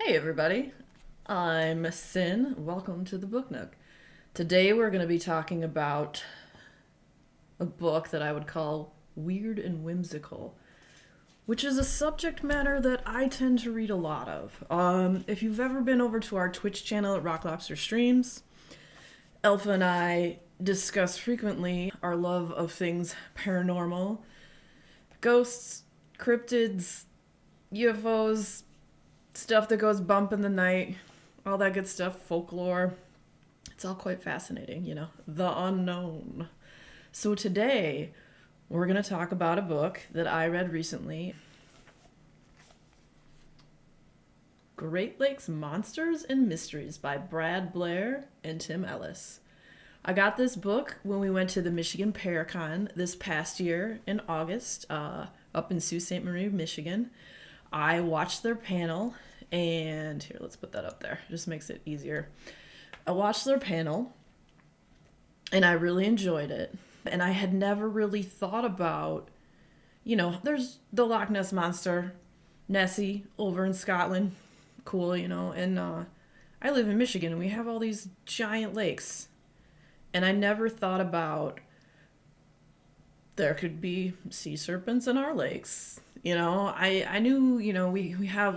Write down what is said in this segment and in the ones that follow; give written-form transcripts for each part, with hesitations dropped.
Hey everybody, I'm Sin. Welcome to the Book Nook. Today we're going to be talking about a book that I would call weird and whimsical, which is a subject matter that I tend to read a lot of. If you've ever been over to our Twitch channel at Rock Lobster Streams, Alpha and I discuss frequently our love of things paranormal, ghosts, cryptids, UFOs, stuff that goes bump in the night, all that good stuff, folklore. It's all quite fascinating, the unknown. So today, we're going to talk about a book that I read recently, Great Lakes Monsters and Mysteries by Blair and Tim Ellis. I got this book when we went to the Michigan Paracon this past year in August, up in Sault Ste. Marie, Michigan. I watched their panel, and here, let's put that up there. It just makes it easier. I watched their panel, and I really enjoyed it. And I had never really thought about, there's the Loch Ness Monster, Nessie, over in Scotland. Cool, and I live in Michigan, and we have all these giant lakes. And I never thought about there could be sea serpents in our lakes. I knew, we have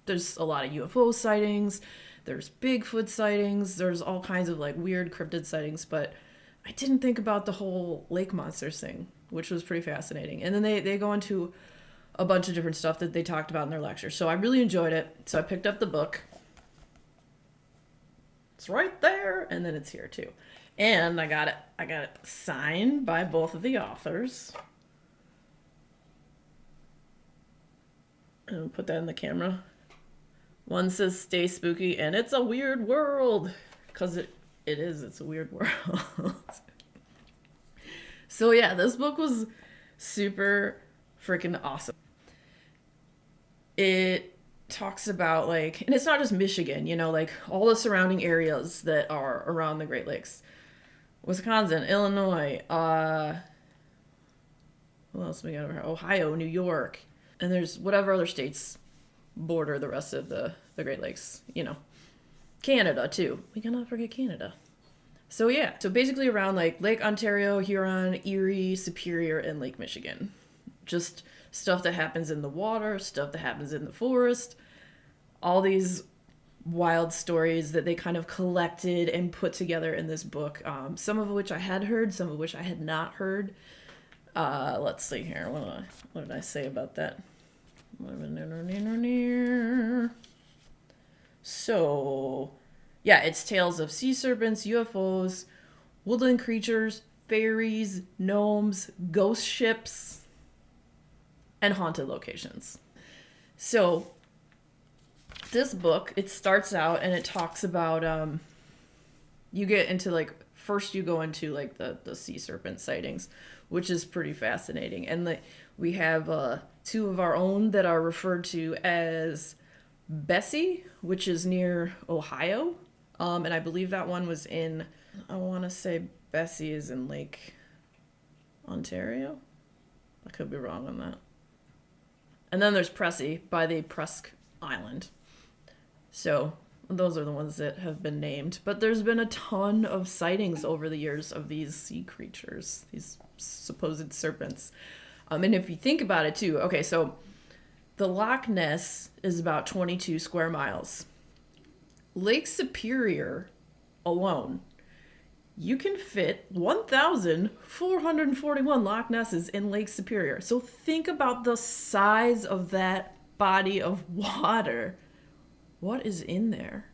there's a lot of UFO sightings, there's Bigfoot sightings, there's all kinds of weird cryptid sightings, but I didn't think about the whole lake monsters thing, which was pretty fascinating. And then they go into a bunch of different stuff that they talked about in their lecture. So I really enjoyed it. So I picked up the book. It's right there, and then it's here too. And I got it signed by both of the authors. And I'll put that in the camera. One says stay spooky, and it's a weird world. Because it is, it's a weird world. So yeah, this book was super freaking awesome. It talks about and it's not just Michigan, all the surrounding areas that are around the Great Lakes. Wisconsin, Illinois, what else we got over here? Ohio, New York, and there's whatever other states border the rest of the Great Lakes, Canada too. We cannot forget Canada. So yeah, so basically around Lake Ontario, Huron, Erie, Superior, and Lake Michigan. Just stuff that happens in the water, stuff that happens in the forest, all these wild stories that they kind of collected and put together in this book. Some of which I had heard, some of which I had not heard. Let's see here. What did I say about that? So, yeah, it's tales of sea serpents, UFOs, woodland creatures, fairies, gnomes, ghost ships, and haunted locations. So, this book, it starts out and it talks about, you get into first you go into the sea serpent sightings, which is pretty fascinating. And we have two of our own that are referred to as Bessie, which is near Ohio. And I believe that one was in, I want to say Bessie is in Lake Ontario. I could be wrong on that. And then there's Pressy by the Presque Island. So those are the ones that have been named. But there's been a ton of sightings over the years of these sea creatures, these supposed serpents. And if you think about it too, okay, so the Loch Ness is about 22 square miles. Lake Superior alone, you can fit 1,441 Loch Nesses in Lake Superior. So think about the size of that body of water. What is in there?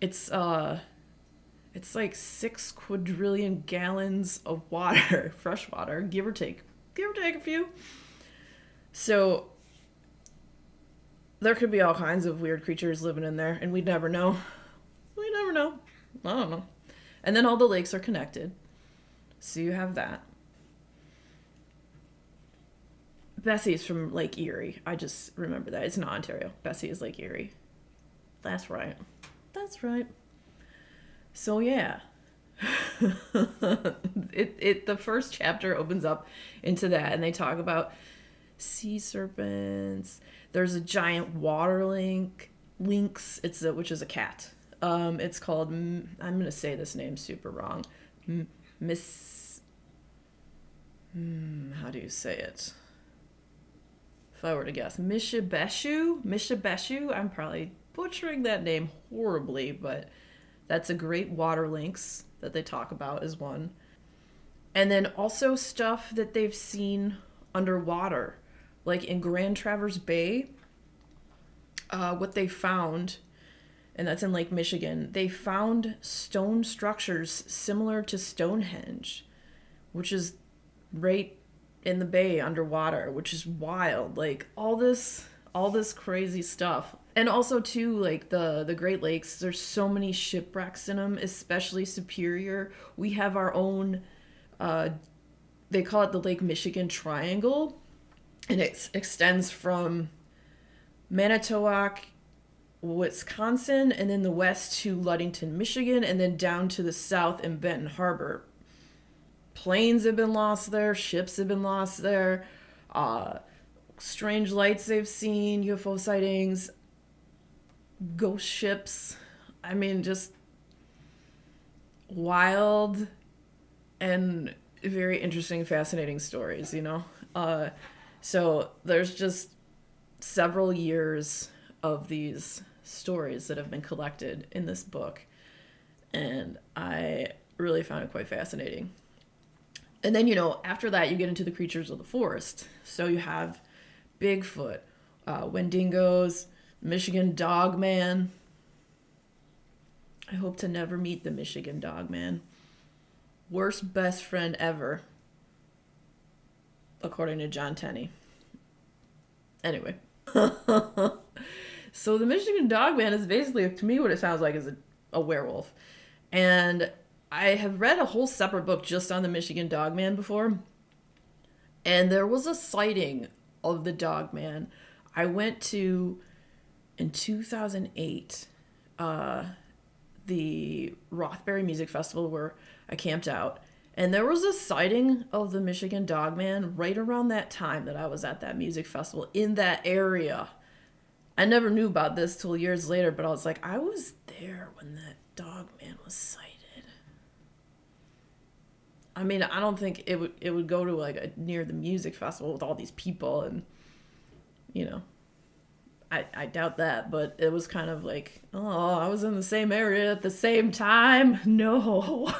It's 6 quadrillion gallons of water, fresh water, give or take a few. So there could be all kinds of weird creatures living in there, and we'd never know. We never know. I don't know. And then all the lakes are connected. So you have that. Bessie is from Lake Erie. I just remember that. It's not Ontario. Bessie is Lake Erie. That's right. So yeah. The first chapter opens up into that, and they talk about sea serpents. There's a giant water lynx. Which is a cat. It's called. I'm gonna say this name super wrong. Miss. How do you say it? If I were to guess, Mishibeshu. I'm probably butchering that name horribly, but that's a great water lynx that they talk about as one. And then also stuff that they've seen underwater, like in Grand Traverse Bay. What they found, and that's in Lake Michigan, they found stone structures similar to Stonehenge, which is right in the bay underwater, which is wild. Like all this crazy stuff. And also too, like the Great Lakes, there's so many shipwrecks in them, especially Superior. We have our own, they call it the Lake Michigan Triangle, and it extends from Manitowoc, Wisconsin, and then the west to Ludington, Michigan, and then down to the south in Benton Harbor. Planes have been lost there, ships have been lost there, strange lights they've seen, UFO sightings, ghost ships. I mean, just wild and very interesting, fascinating stories, you know? So there's just several years of these stories that have been collected in this book, and I really found it quite fascinating. And then, you know, after that, you get into the creatures of the forest. So you have Bigfoot, Wendigos, Michigan Dogman. I hope to never meet the Michigan Dogman. Worst best friend ever, according to John Tenney. Anyway. So the Michigan Dogman is basically, to me, what it sounds like is a werewolf. And I have read a whole separate book just on the Michigan Dogman before, and there was a sighting of the Dogman. I went to, in 2008, the Rothbury Music Festival where I camped out, and there was a sighting of the Michigan Dogman right around that time that I was at that music festival in that area. I never knew about this till years later, but I was like, I was there when that Dogman was sighted. I mean, I don't think it would go to like near the music festival with all these people, and you know, I doubt that, but it was kind of like, oh, I was in the same area at the same time. No.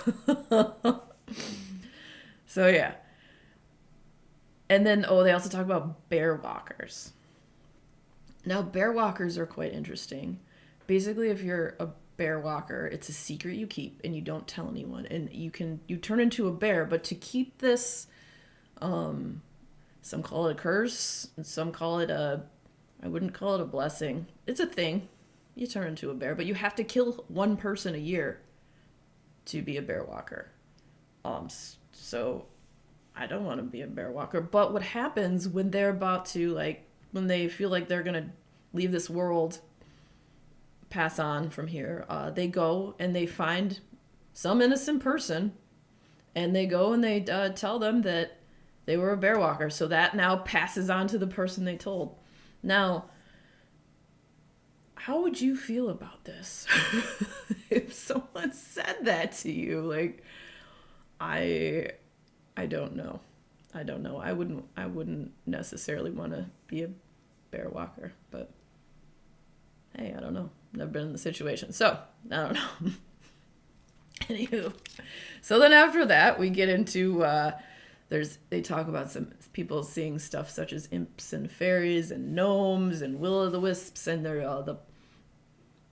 So yeah. And then they also talk about bear walkers. Now, bear walkers are quite interesting. Basically, if you're a bear walker, it's a secret you keep and you don't tell anyone, and you turn into a bear. But to keep this, some call it a curse, and some call it I wouldn't call it a blessing. It's a thing. You turn into a bear, but you have to kill one person a year to be a bear walker. So I don't want to be a bear walker. But what happens when they're about to, like, when they feel like they're gonna leave this world, pass on from here, they go and they find some innocent person, and they go and they tell them that they were a bear walker. So that now passes on to the person they told. Now, how would you feel about this if someone said that to you? Like, I don't know. I wouldn't necessarily want to be a bear walker, but hey, I don't know. Never been in the situation, so I don't know. Anywho, so then after that, we get into they talk about some people seeing stuff such as imps and fairies and gnomes and will-o'-the-wisps, and they're the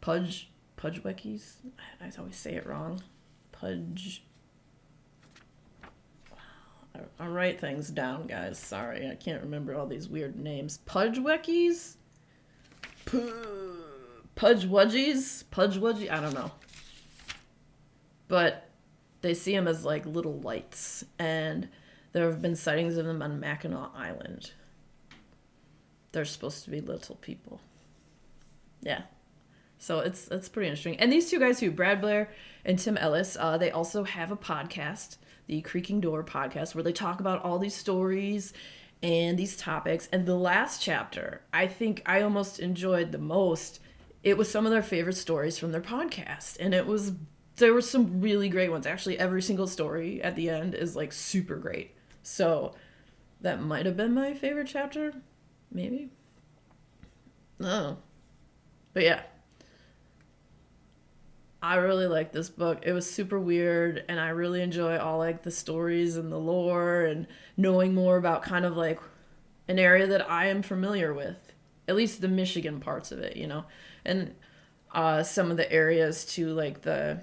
Pudge wedgies. I always say it wrong. Pudge. Wow, I write things down, guys. Sorry, I can't remember all these weird names. Pudge wedgies. Pudge wedgie. I don't know. But they see them as like little lights, and there have been sightings of them on Mackinac Island. They're supposed to be little people. Yeah. So it's pretty interesting. And these two guys too, Brad Blair and Tim Ellis, they also have a podcast, the Creaking Door podcast, where they talk about all these stories and these topics. And the last chapter, I think I almost enjoyed the most. It was some of their favorite stories from their podcast, and there were some really great ones. Actually, every single story at the end is like super great. So that might have been my favorite chapter, maybe. Oh, but yeah, I really like this book. It was super weird, and I really enjoy all like the stories and the lore and knowing more about kind of like an area that I am familiar with, at least the Michigan parts of it, and some of the areas too, like the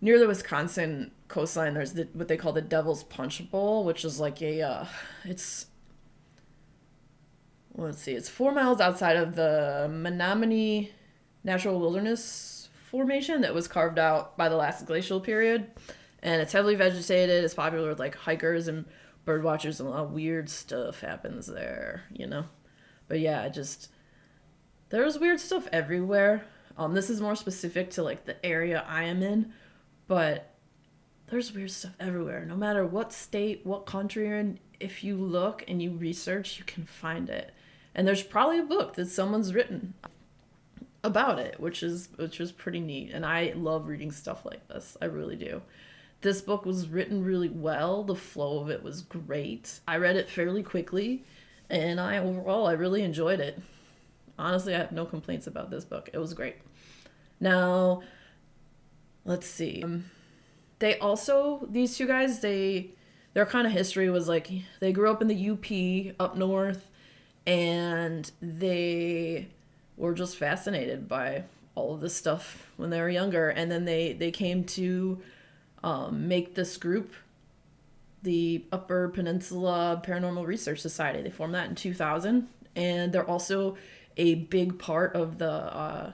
near the Wisconsin coastline. There's what they call the Devil's Punch Bowl, which is like it's let's see, it's 4 miles outside of the Menominee Natural Wilderness Formation that was carved out by the last glacial period. And it's heavily vegetated. It's popular with like hikers and bird watchers, and a lot of weird stuff happens there. But yeah, there's weird stuff everywhere. This is more specific to like the area I am in, but there's weird stuff everywhere. No matter what state, what country you're in, if you look and you research, you can find it. And there's probably a book that someone's written about it, which is pretty neat. And I love reading stuff like this. I really do. This book was written really well. The flow of it was great. I read it fairly quickly, and overall I really enjoyed it. Honestly, I have no complaints about this book. It was great. Now, let's see. These two guys, their kind of history was like they grew up in the UP up north, and they were just fascinated by all of this stuff when they were younger. And then they came to make this group, the Upper Peninsula Paranormal Research Society. They formed that in 2000, and they're also a big part of the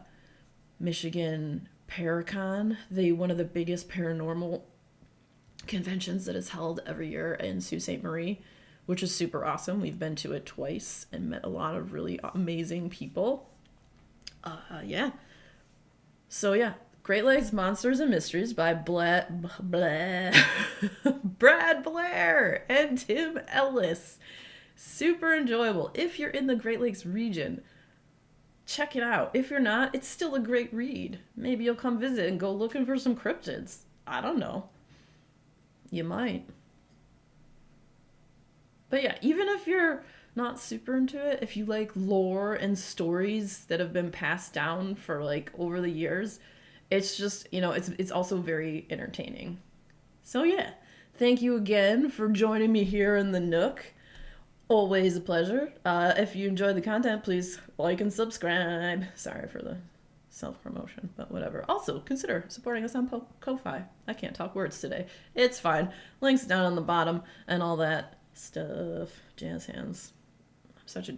Michigan Paracon, one of the biggest paranormal conventions that is held every year in Sault Ste. Marie, which is super awesome. We've been to it twice and met a lot of really amazing people. Yeah. So yeah, Great Lakes Monsters and Mysteries by Brad Blair and Tim Ellis. Super enjoyable. If you're in the Great Lakes region, check it out. If you're not, it's still a great read. Maybe you'll come visit and go looking for some cryptids. I don't know. You might. But yeah, even if you're not super into it, if you like lore and stories that have been passed down for like over the years, it's just, it's also very entertaining. So yeah, thank you again for joining me here in the Nook. Always a pleasure. If you enjoyed the content, please like and subscribe. Sorry for the self-promotion, but whatever. Also, consider supporting us on Ko-Fi. I can't talk words today. It's fine. Links down on the bottom and all that stuff. Jazz hands. I'm such a